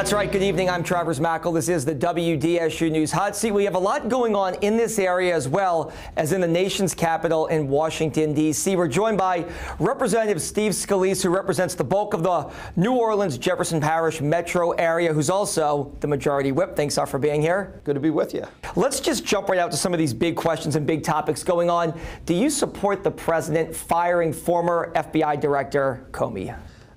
That's right. Good evening. I'm Travers Mackle. This is the WDSU News Hot Seat. We have a lot going on in this area as well as in the nation's capital in Washington, D.C. We're joined by Representative Steve Scalise, who represents the bulk of the New Orleans, Jefferson Parish metro area, who's also the majority whip. Thanks for being here. Good to be with you. Let's just jump right out to some of these big questions and big topics going on. Do you support the president firing former FBI Director Comey?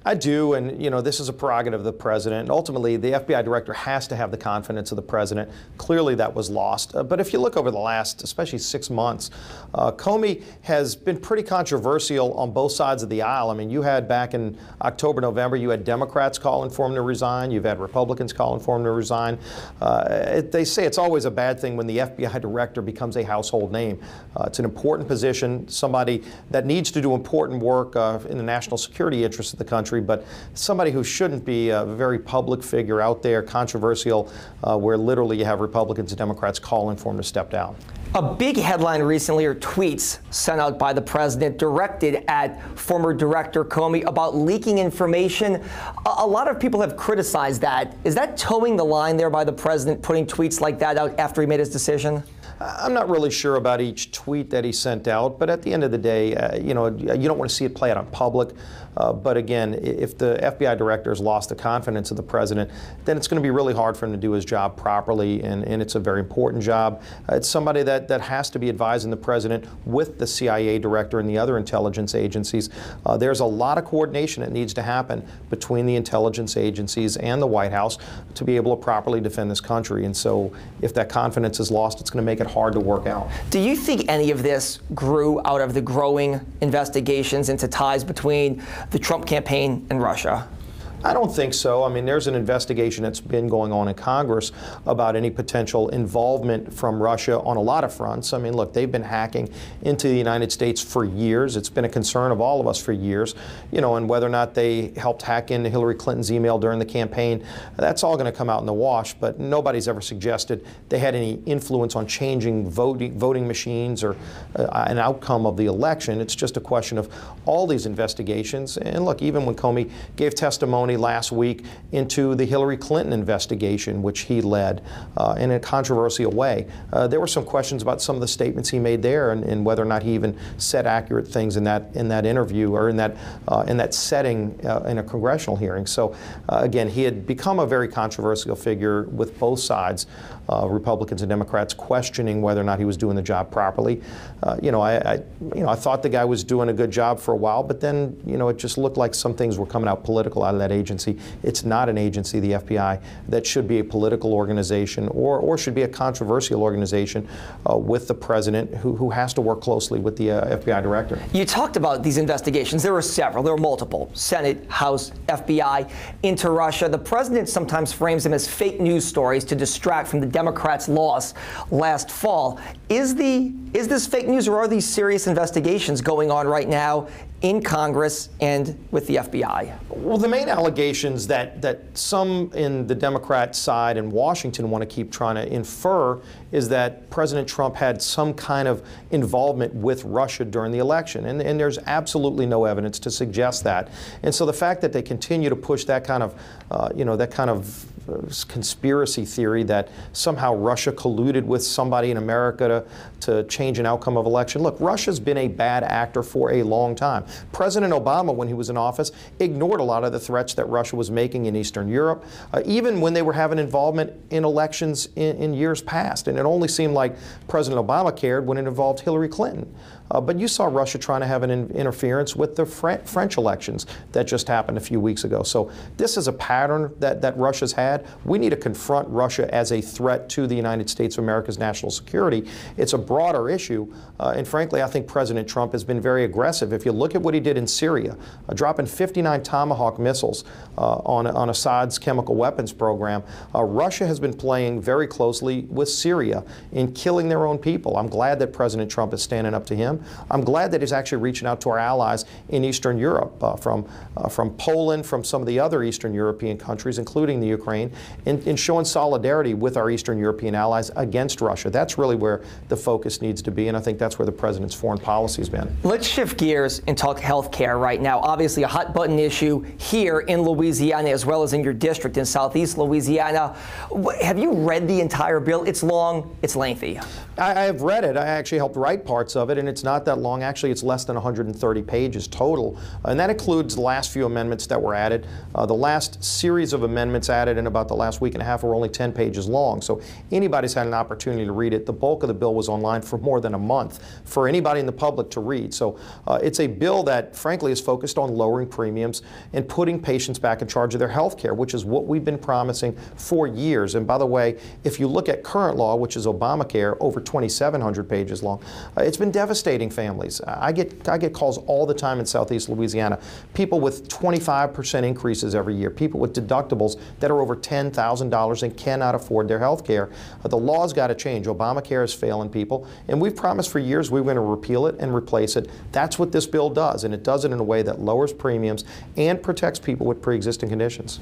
I do, and this is a prerogative of the president. Ultimately, the FBI director has to have the confidence of the president. Clearly, that was lost. But if you look over the last, especially 6 months, Comey has been pretty controversial on both sides of the aisle. I mean, you had back in October, November, you had Democrats calling for him to resign. You've had Republicans calling for him to resign. They say it's always a bad thing when the FBI director becomes a household name. It's an important position, somebody that needs to do important work in the national security interests of the country, but somebody who shouldn't be a very public figure out there, controversial, where literally you have Republicans and Democrats calling for him to step down. A big headline recently are tweets sent out by the president directed at former Director Comey about leaking information. A lot of people have criticized that. Is that towing the line there by the president, putting tweets like that out after he made his decision? I'm not really sure about each tweet that he sent out, but at the end of the day, you don't want to see it play out in public. But again, if the FBI director has lost the confidence of the president, then it's going to be really hard for him to do his job properly, and it's a very important job. It's somebody that has to be advising the president with the CIA director and the other intelligence agencies. There's a lot of coordination that needs to happen between the intelligence agencies and the White House to be able to properly defend this country. And so if that confidence is lost, it's going to make it hard to work out. Do you think any of this grew out of the growing investigations into ties between the Trump campaign and Russia? I don't think so. I mean, there's an investigation that's been going on in Congress about any potential involvement from Russia on a lot of fronts. I mean, look, they've been hacking into the United States for years. It's been a concern of all of us for years, and whether or not they helped hack into Hillary Clinton's email during the campaign, that's all going to come out in the wash. But nobody's ever suggested they had any influence on changing voting machines or an outcome of the election. It's just a question of all these investigations. And look, even when Comey gave testimony last week into the Hillary Clinton investigation, which he led in a controversial way, there were some questions about some of the statements he made there and whether or not he even said accurate things in that interview or in that setting in a congressional hearing. So again, he had become a very controversial figure with both sides, Republicans and Democrats, questioning whether or not he was doing the job properly. I thought the guy was doing a good job for a while, but then it just looked like some things were coming out political out of that agency. It's not an agency, the FBI, that should be a political organization or should be a controversial organization with the president who has to work closely with the FBI director. You talked about these investigations. There were several. There were multiple. Senate, House, FBI, into Russia. The president sometimes frames them as fake news stories to distract from the Democrats' loss last fall. Is this fake news, or are these serious investigations going on right now in Congress and with the FBI? Well, the main allegations that some in the Democrat side in Washington want to keep trying to infer is that President Trump had some kind of involvement with Russia during the election. And there's absolutely no evidence to suggest that. And so the fact that they continue to push that kind of, conspiracy theory that somehow Russia colluded with somebody in America to change an outcome of election. Look, Russia's been a bad actor for a long time. President Obama, when he was in office, ignored a lot of the threats that Russia was making in Eastern Europe, even when they were having involvement in elections in years past. And it only seemed like President Obama cared when it involved Hillary Clinton. But you saw Russia trying to have an interference with the French elections that just happened a few weeks ago. So this is a pattern that Russia's had. We need to confront Russia as a threat to the United States of America's national security. It's a broader issue. And frankly, I think President Trump has been very aggressive. If you look at what he did in Syria, dropping 59 Tomahawk missiles on Assad's chemical weapons program, Russia has been playing very closely with Syria in killing their own people. I'm glad that President Trump is standing up to him. I'm glad that he's actually reaching out to our allies in Eastern Europe, from Poland, from some of the other Eastern European countries, including the Ukraine, Ukraine and showing solidarity with our Eastern European allies against Russia. That's really where the focus needs to be, and I think that's where the president's foreign policy has been. Let's shift gears and talk health care right now. Obviously a hot button issue here in Louisiana as well as in your district in Southeast Louisiana. Have you read the entire bill? It's long, it's lengthy. I have read it. I actually helped write parts of it, and it's not that long. Actually, it's less than 130 pages total, and that includes the last few amendments that were added. The last series of amendments added in about the last week and a half were only 10 pages long, so anybody's had an opportunity to read it. The bulk of the bill was online for more than a month for anybody in the public to read. So it's a bill that, frankly, is focused on lowering premiums and putting patients back in charge of their health care, which is what we've been promising for years. And by the way, if you look at current law, which is Obamacare, over 2,700 pages long, it's been devastating families. I get calls all the time in Southeast Louisiana, people with 25% increases every year, people with deductibles that are over $10,000 and cannot afford their health care. The law's got to change. Obamacare is failing people, and we've promised for years we were going to repeal it and replace it. That's what this bill does, and it does it in a way that lowers premiums and protects people with pre-existing conditions.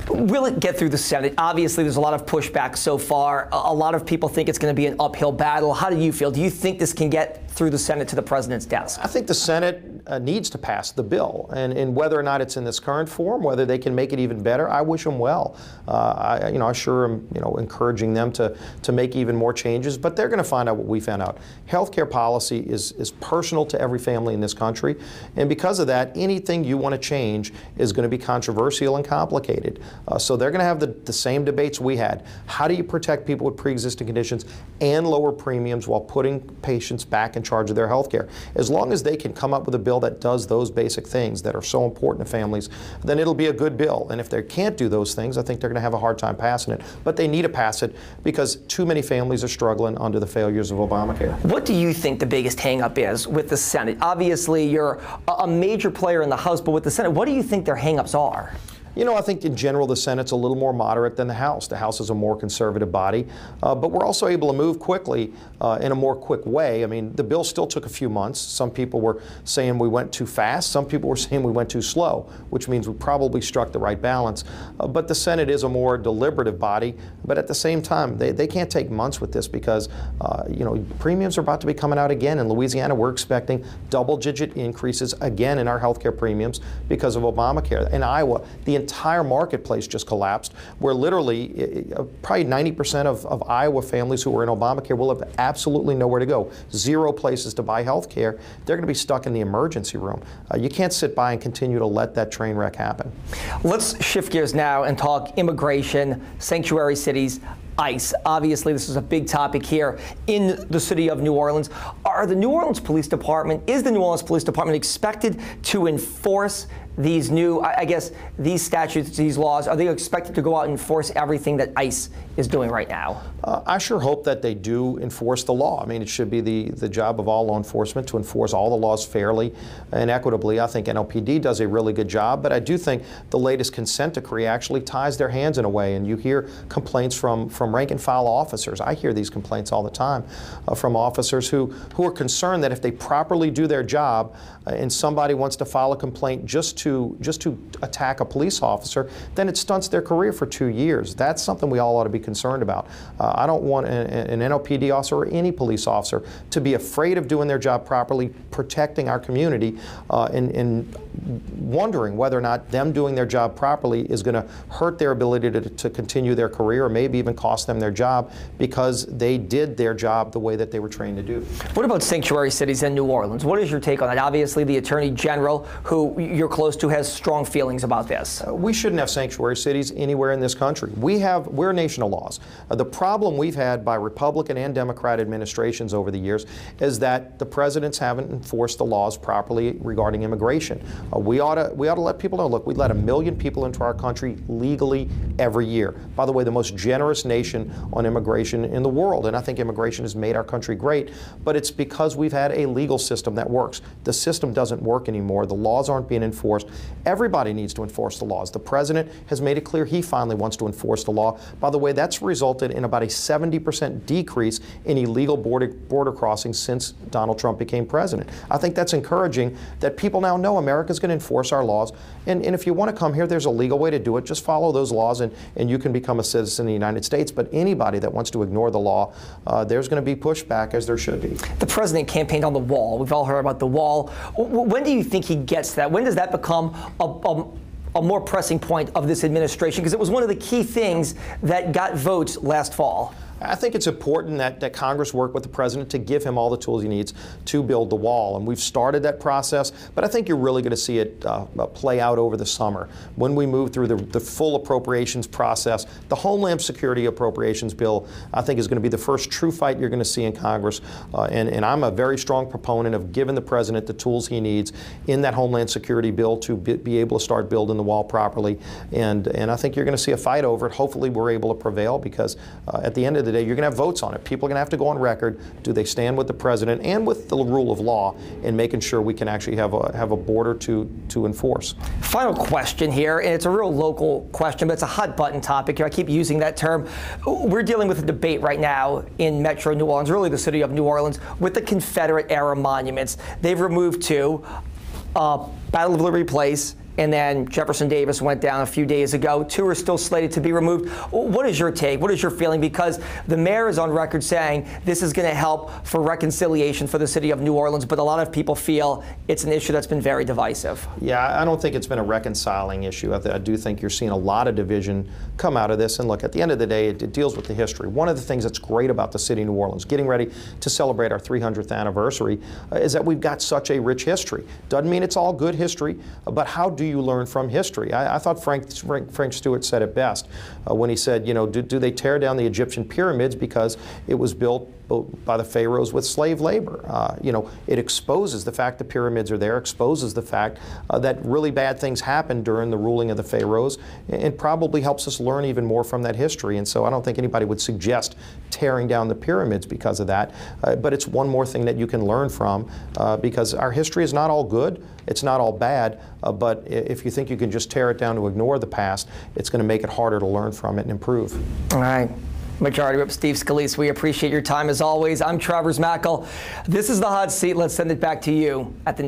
Will it get through the Senate? Obviously, there's a lot of pushback so far. A lot of people think it's going to be an uphill battle. How do you feel? Do you think this can get through the Senate to the president's desk? I think the Senate needs to pass the bill, and whether or not it's in this current form, whether they can make it even better, I wish them well. I sure am, encouraging them to make even more changes, but they're going to find out what we found out. Healthcare policy is personal to every family in this country, and because of that, anything you want to change is going to be controversial and complicated. So they're going to have the same debates we had. How do you protect people with pre-existing conditions and lower premiums while putting patients back in charge of their health care? As long as they can come up with a bill that does those basic things that are so important to families, then it'll be a good bill. And if they can't do those things, I think they're going to have a hard time passing it. But they need to pass it because too many families are struggling under the failures of Obamacare. What do you think the biggest hang-up is with the Senate? Obviously, you're a major player in the House, but with the Senate, what do you think their hang-ups are? I think in general the Senate's a little more moderate than the House. The House is a more conservative body, but we're also able to move quickly in a more quick way. I mean, the bill still took a few months. Some people were saying we went too fast. Some people were saying we went too slow, which means we probably struck the right balance. But the Senate is a more deliberative body, but at the same time, they can't take months with this because, premiums are about to be coming out again. In Louisiana, we're expecting double-digit increases again in our health care premiums because of Obamacare. In Iowa, the entire marketplace just collapsed, where literally probably 90% of Iowa families who are in Obamacare will have absolutely nowhere to go, zero places to buy health care. They're going to be stuck in the emergency room. You can't sit by and continue to let that train wreck happen. Let's shift gears now and talk immigration, sanctuary cities, ICE. Obviously, this is a big topic here in the city of New Orleans. Is the New Orleans Police Department expected to enforce these new, these statutes, these laws? Are they expected to go out and enforce everything that ICE is doing right now? I sure hope that they do enforce the law. I mean, it should be the job of all law enforcement to enforce all the laws fairly and equitably. I think NOPD does a really good job, but I do think the latest consent decree actually ties their hands in a way, and you hear complaints from rank and file officers. I hear these complaints all the time from officers who are concerned that if they properly do their job and somebody wants to file a complaint just to attack a police officer, then it stunts their career for 2 years. That's something we all ought to be concerned about. I don't want an NOPD officer or any police officer to be afraid of doing their job properly, protecting our community, and wondering whether or not them doing their job properly is going to hurt their ability to continue their career or maybe even cost them their job because they did their job the way that they were trained to do. What about sanctuary cities in New Orleans? What is your take on that? Obviously, the Attorney General, who you're close to, has strong feelings about this. We shouldn't have sanctuary cities anywhere in this country. We're a nation of laws. The problem we've had by Republican and Democrat administrations over the years is that the presidents haven't enforced the laws properly regarding immigration. We ought to let people know, look, we let 1 million people into our country legally every year. By the way, the most generous nation on immigration in the world, and I think immigration has made our country great, but it's because we've had a legal system that works. The system doesn't work anymore. The laws aren't being enforced. Everybody needs to enforce the laws. The president has made it clear he finally wants to enforce the law. By the way, that's resulted in about a 70% decrease in illegal border crossings since Donald Trump became president. I think that's encouraging that people now know America's is going to enforce our laws. And if you want to come here, there's a legal way to do it. Just follow those laws, and you can become a citizen of the United States. But anybody that wants to ignore the law, there's going to be pushback, as there should be. The president campaigned on the wall. We've all heard about the wall. When do you think he gets that? When does that become a more pressing point of this administration? Because it was one of the key things that got votes last fall. I think it's important that Congress work with the president to give him all the tools he needs to build the wall. And we've started that process, but I think you're really going to see it play out over the summer. When we move through the full appropriations process, the Homeland Security Appropriations Bill, I think, is going to be the first true fight you're going to see in Congress. And I'm a very strong proponent of giving the president the tools he needs in that Homeland Security bill to be able to start building the wall properly. And I think you're going to see a fight over it. Hopefully we're able to prevail, because at the end of the day, you're going to have votes on it. People are going to have to go on record. Do they stand with the president and with the rule of law in making sure we can actually have a border to enforce? Final question here, and it's a real local question, but it's a hot button topic here. I keep using that term. We're dealing with a debate right now in Metro New Orleans, really the city of New Orleans, with the Confederate era monuments. They've removed two, Battle of Liberty Place, and then Jefferson Davis went down a few days ago. Two are still slated to be removed. What is your take? What is your feeling? Because the mayor is on record saying this is going to help for reconciliation for the city of New Orleans, but a lot of people feel it's an issue that's been very divisive. Yeah, I don't think it's been a reconciling issue. I do think you're seeing a lot of division come out of this. And look, at the end of the day, it deals with the history. One of the things that's great about the city of New Orleans, getting ready to celebrate our 300th anniversary, is that we've got such a rich history. Doesn't mean it's all good history, but how do you learn from history? I thought Frank Stewart said it best when he said, you know, do they tear down the Egyptian pyramids because it was built by the pharaohs with slave labor? You know, it exposes the fact the pyramids are there, exposes the fact that really bad things happened during the ruling of the pharaohs, and probably helps us learn even more from that history. And so I don't think anybody would suggest tearing down the pyramids because of that. But it's one more thing that you can learn from, because our history is not all good, it's not all bad, but if you think you can just tear it down to ignore the past, it's going to make it harder to learn from it and improve. All right. Majority Whip Steve Scalise, we appreciate your time as always. I'm Travers Mackel. This is the Hot Seat. Let's send it back to you at the news.